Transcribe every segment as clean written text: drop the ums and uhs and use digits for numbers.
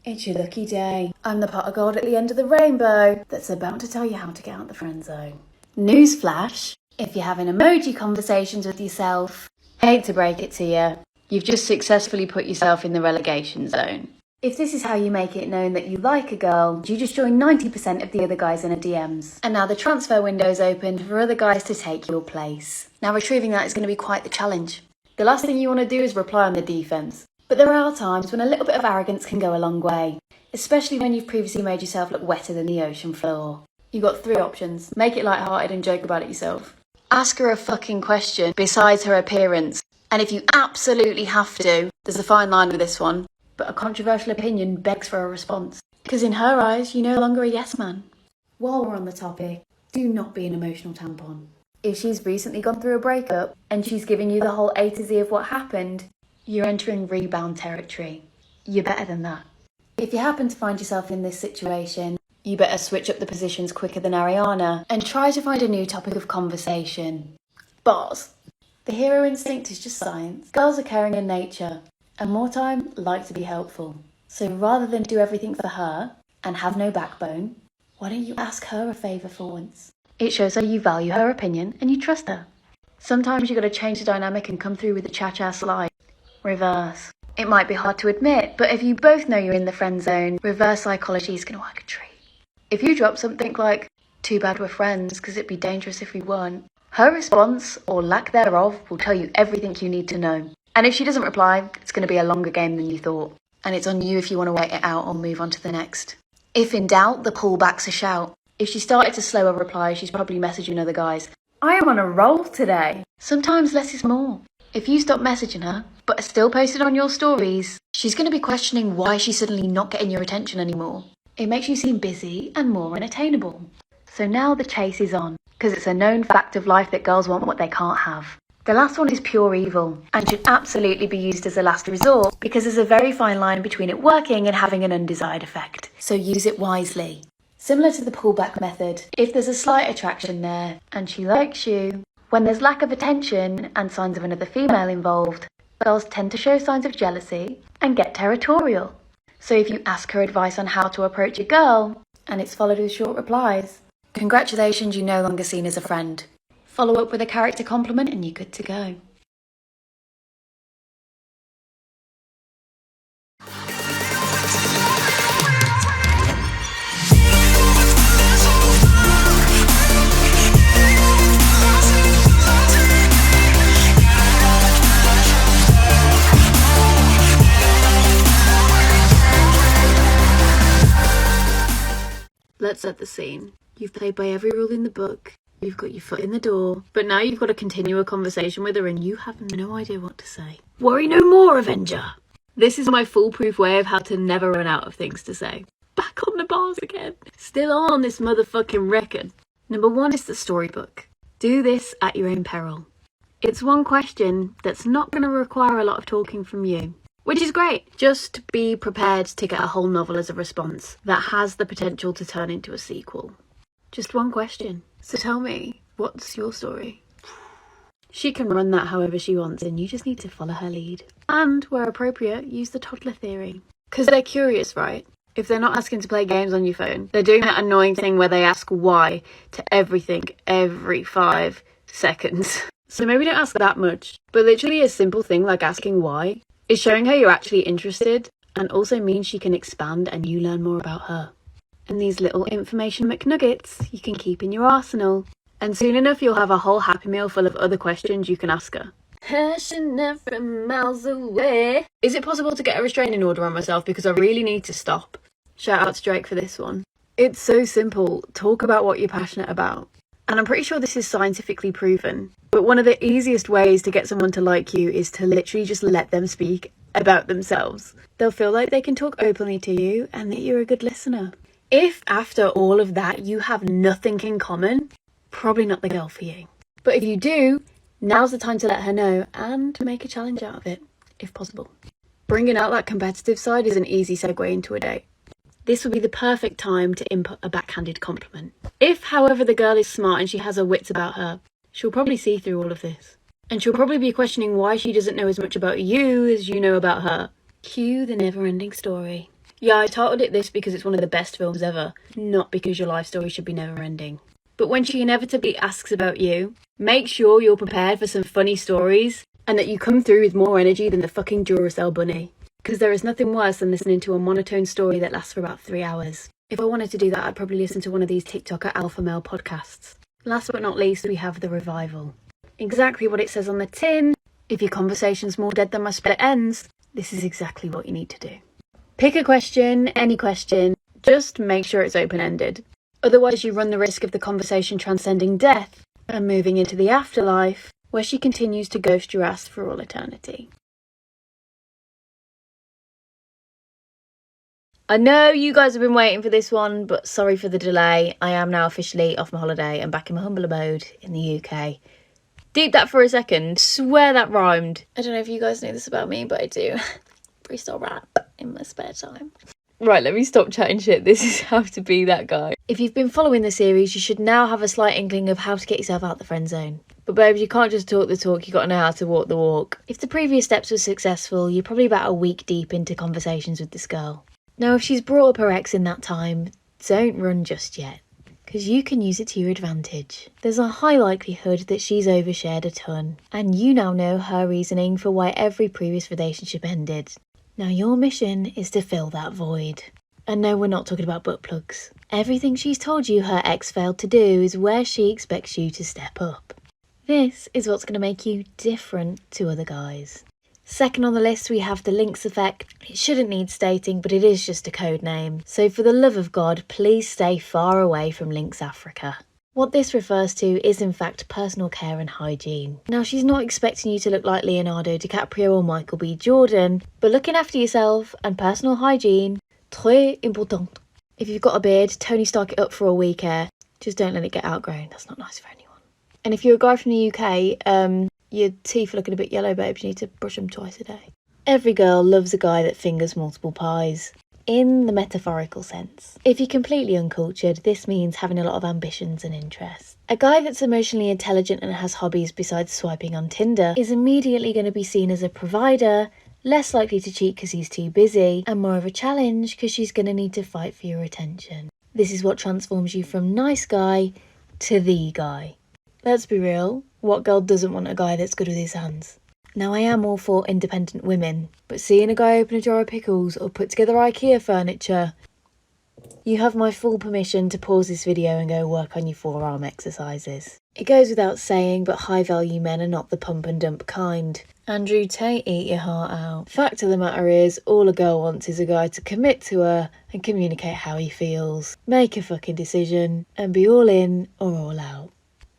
It's your lucky day. I'm the pot of gold at the end of the rainbow that's about to tell you how to get out the friend zone. Newsflash, if you're having emoji conversations with yourself, hate to break it to you, you've just successfully put yourself in the relegation zone. If this is how you make it known that you like a girl, you just join 90% of the other guys in her DMs. And now the transfer window's opened for other guys to take your place. Now retrieving that is going to be quite the challenge. The last thing you want to do is reply on the defense. But there are times when a little bit of arrogance can go a long way, especially when you've previously made yourself look wetter than the ocean floor. You've got three options. Make it lighthearted and joke about it yourself. Ask her a fucking question besides her appearance. And if you absolutely have to, there's a fine line with this one, but a controversial opinion begs for a response. Because in her eyes, you're no longer a yes man. While we're on the topic, do not be an emotional tampon. If she's recently gone through a breakup and she's giving you the whole A to Z of what happened, you're entering rebound territory. You're better than that. If you happen to find yourself in this situation, you better switch up the positions quicker than Ariana and try to find a new topic of conversation. Boss, the hero instinct is just science. Girls are caring in nature, and more time like to be helpful. So rather than do everything for her and have no backbone, why don't you ask her a favour for once? It shows her you value her opinion and you trust her. Sometimes you got to change the dynamic and come through with a cha-cha slide. Reverse. It might be hard to admit, but if you both know you're in the friend zone, reverse psychology is going to work a treat. If you drop something like, too bad we're friends because it'd be dangerous if we weren't, her response, or lack thereof, will tell you everything you need to know. And if she doesn't reply, it's going to be a longer game than you thought. And it's on you if you want to wait it out or move on to the next. If in doubt, the pullback's a shout. If she started to slow her reply, she's probably messaging other guys. I am on a roll today. Sometimes less is more. If you stop messaging her, but are still posted on your stories, she's going to be questioning why she's suddenly not getting your attention anymore. It makes you seem busy and more unattainable. So now the chase is on, because it's a known fact of life that girls want what they can't have. The last one is pure evil, and should absolutely be used as a last resort, because there's a very fine line between it working and having an undesired effect. So use it wisely. Similar to the pullback method, if there's a slight attraction there, and she likes you, when there's lack of attention and signs of another female involved, girls tend to show signs of jealousy and get territorial. So if you ask her advice on how to approach a girl, and it's followed with short replies, congratulations, you're no longer seen as a friend. Follow up with a character compliment and you're good to go. Let's set the scene. You've played by every rule in the book. You've got your foot in the door. But now you've got to continue a conversation with her and you have no idea what to say. Worry no more, Avenger! This is my foolproof way of how to never run out of things to say. Back on the bars again. Still on this motherfucking record. Number 1 is the storybook. Do this at your own peril. It's one question that's not going to require a lot of talking from you. Which is great. Just be prepared to get a whole novel as a response that has the potential to turn into a sequel. Just one question. So tell me, what's your story? She can run that however she wants and you just need to follow her lead. And, where appropriate, use the toddler theory. Because they're curious, right? If they're not asking to play games on your phone, they're doing that annoying thing where they ask why to everything every 5 seconds. So maybe don't ask that much. But literally a simple thing like asking why is showing her you're actually interested and also means she can expand and you learn more about her. And these little information McNuggets you can keep in your arsenal. And soon enough you'll have a whole Happy Meal full of other questions you can ask her. Passionate from miles away. Is it possible to get a restraining order on myself because I really need to stop? Shout out to Drake for this one. It's so simple. Talk about what you're passionate about. And I'm pretty sure this is scientifically proven. But one of the easiest ways to get someone to like you is to literally just let them speak about themselves. They'll feel like they can talk openly to you and that you're a good listener. If after all of that you have nothing in common, probably not the girl for you. But if you do, now's the time to let her know and make a challenge out of it, if possible. Bringing out that competitive side is an easy segue into a date. This would be the perfect time to input a backhanded compliment. If, however, the girl is smart and she has her wits about her, she'll probably see through all of this. And she'll probably be questioning why she doesn't know as much about you as you know about her. Cue the never-ending story. Yeah, I titled it this because it's one of the best films ever, not because your life story should be never ending. But when she inevitably asks about you, make sure you're prepared for some funny stories and that you come through with more energy than the fucking Duracell bunny. Because there is nothing worse than listening to a monotone story that lasts for about 3 hours. If I wanted to do that, I'd probably listen to one of these TikToker alpha male podcasts. Last but not least, we have The Revival. Exactly what it says on the tin. If your conversation's more dead than my split ends, this is exactly what you need to do. Pick a question, any question, just make sure it's open-ended. Otherwise you run the risk of the conversation transcending death and moving into the afterlife, where she continues to ghost your ass for all eternity. I know you guys have been waiting for this one, but sorry for the delay. I am now officially off my holiday and back in my humble abode in the UK. Deep that for a second. Swear that rhymed. I don't know if you guys know this about me, but I do freestyle rap in my spare time. Right, let me stop chatting shit. This is how to be that guy. If you've been following the series, you should now have a slight inkling of how to get yourself out the friend zone. But babes, you can't just talk the talk, you got to know how to walk the walk. If the previous steps were successful, you're probably about a week deep into conversations with this girl. Now, if she's brought up her ex in that time, don't run just yet, because you can use it to your advantage. There's a high likelihood that she's overshared a ton, and you now know her reasoning for why every previous relationship ended. Now, your mission is to fill that void. And no, we're not talking about butt plugs. Everything she's told you her ex failed to do is where she expects you to step up. This is what's going to make you different to other guys. Second on the list, we have the Lynx effect. It shouldn't need stating, but it is just a code name. So for the love of God, please stay far away from Lynx Africa. What this refers to is in fact personal care and hygiene. Now, she's not expecting you to look like Leonardo DiCaprio or Michael B. Jordan, but looking after yourself and personal hygiene, très important. If you've got a beard, Tony Stark it up for a week hair. Just don't let it get outgrown. That's not nice for anyone. And if you're a guy from the UK, your teeth are looking a bit yellow, babes. You need to brush them twice a day. Every girl loves a guy that fingers multiple pies. In the metaphorical sense. If you're completely uncultured, this means having a lot of ambitions and interests. A guy that's emotionally intelligent and has hobbies besides swiping on Tinder is immediately going to be seen as a provider, less likely to cheat because he's too busy, and more of a challenge because she's going to need to fight for your attention. This is what transforms you from nice guy to the guy. Let's be real, what girl doesn't want a guy that's good with his hands? Now, I am all for independent women, but seeing a guy open a jar of pickles or put together IKEA furniture, you have my full permission to pause this video and go work on your forearm exercises. It goes without saying, but high value men are not the pump and dump kind. Andrew Tate, eat your heart out. Fact of the matter is, all a girl wants is a guy to commit to her and communicate how he feels. Make a fucking decision and be all in or all out.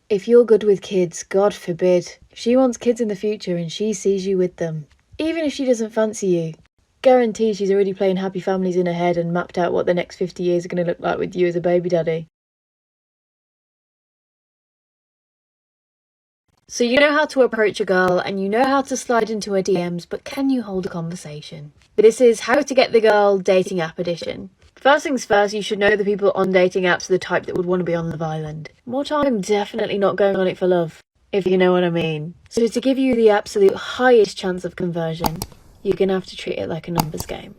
If you're good with kids, God forbid, if she wants kids in the future and she sees you with them, even if she doesn't fancy you, guarantee she's already playing happy families in her head and mapped out what the next 50 years are going to look like with you as a baby daddy. So you know how to approach a girl and you know how to slide into her DMs, but can you hold a conversation? This is How to Get the Girl Dating App Edition. First things first, you should know the people on dating apps are the type that would want to be on Love Island. More time, definitely not going on it for love, if you know what I mean. So to give you the absolute highest chance of conversion, you're going to have to treat it like a numbers game.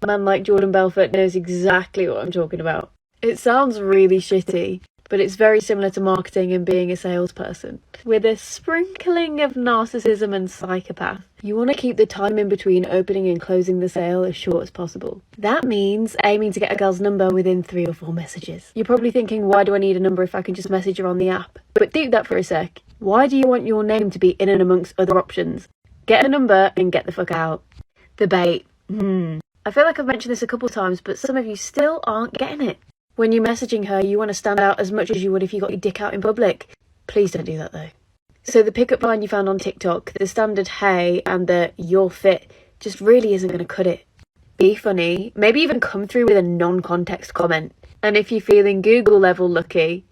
A man like Jordan Belfort knows exactly what I'm talking about. It sounds really shitty, but it's very similar to marketing and being a salesperson, with a sprinkling of narcissism and psychopath. You want to keep the time in between opening and closing the sale as short as possible. That means aiming to get a girl's number within 3 or 4 messages. You're probably thinking, why do I need a number if I can just message her on the app? But think that for a sec. Why do you want your name to be in and amongst other options? Get a number and get the fuck out. The bait. I feel like I've mentioned this a couple times, but some of you still aren't getting it. When you're messaging her, you want to stand out as much as you would if you got your dick out in public. Please don't do that though. So the pickup line you found on TikTok, the standard hey and the you're fit, just really isn't going to cut it. Be funny, maybe even come through with a non-context comment. And if you're feeling Google level lucky,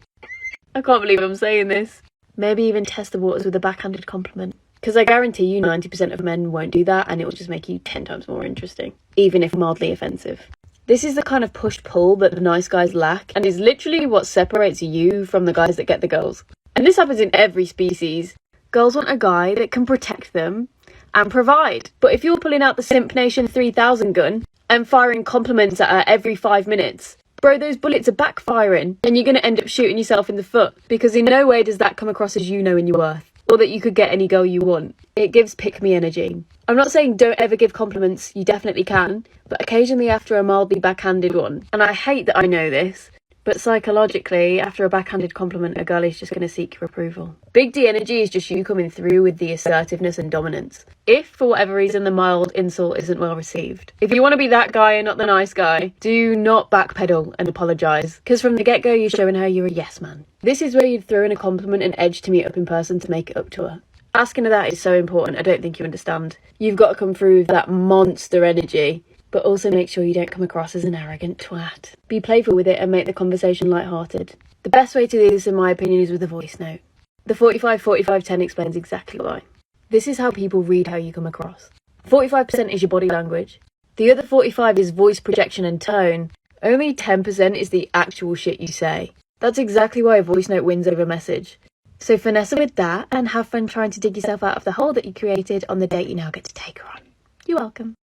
I can't believe I'm saying this, maybe even test the waters with a backhanded compliment. Because I guarantee you 90% of men won't do that and it will just make you 10 times more interesting, even if mildly offensive. This is the kind of push-pull that the nice guys lack and is literally what separates you from the guys that get the girls. And this happens in every species. Girls want a guy that can protect them and provide. But if you're pulling out the Simp Nation 3000 gun and firing compliments at her every 5 minutes, bro, those bullets are backfiring and you're going to end up shooting yourself in the foot, because in no way does that come across as you knowing your worth or that you could get any girl you want. It gives pick me energy. I'm not saying don't ever give compliments, you definitely can, but occasionally after a mildly backhanded one. And I hate that I know this, but psychologically, after a backhanded compliment, a girl is just going to seek your approval. Big D energy is just you coming through with the assertiveness and dominance. If, for whatever reason, the mild insult isn't well received, if you want to be that guy and not the nice guy, do not backpedal and apologise, because from the get-go you're showing her you're a yes man. This is where you'd throw in a compliment and edge to meet up in person to make it up to her. Asking her that is so important, I don't think you understand. You've got to come through with that monster energy, but also make sure you don't come across as an arrogant twat. Be playful with it and make the conversation light-hearted. The best way to do this, in my opinion, is with a voice note. The 45-45-10 explains exactly why. This is how people read how you come across. 45% is your body language. The other 45 is voice projection and tone. Only 10% is the actual shit you say. That's exactly why a voice note wins over message. So finesse with that and have fun trying to dig yourself out of the hole that you created on the date you now get to take her on. You're welcome.